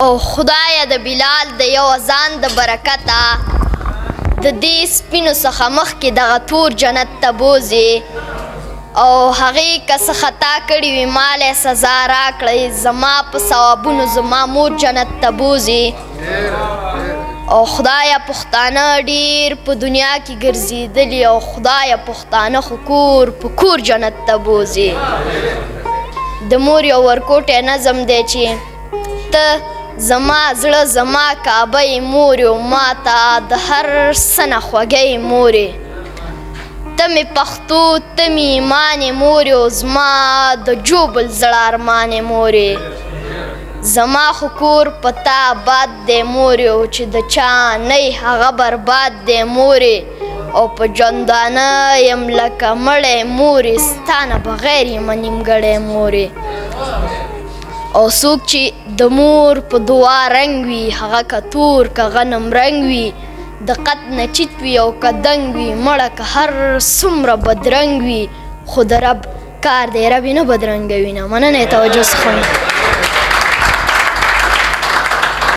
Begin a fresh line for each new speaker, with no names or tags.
او خدایه د بلال د یو اذان د برکته د دې سپینو څخه مخکې دغه تور جنت ته بوځې او هغې که څه خطا کړي وي مالی سزا راکړئ زما په ثوابونو زما مور جنت ته بوځي او خدایه پښتانه ډېر په دنیا کې ګرځېدلي او خدایه پښتانه خو کور په کور جنت ته بوځي د مور یو ورکوټی نظم دی چې ته زما زړه زما کعبه یې مورې او ما ته د هر څه نه خوږه یې مورې ته مې پښتو ته مې ایمان یې مورې او زما د جوبل زړه ارمان یې مورې زما خو کور په تا آباد دی مورې او چې د چا نه هغه برباد دی مورې او په ژوندانه یم لکه مړی مورې ستا نه بغیر یم نیمګړی مورې او څوک چې د مور په دعا رنګ وي هغه که تور که غنم رنګ وي د قد نه چیت وي او که دنګ وي مړه که هر څومره بدرنګ وي خو د رب کار دی رب یې نه بدرنګوي نه مننه یې توجه څخه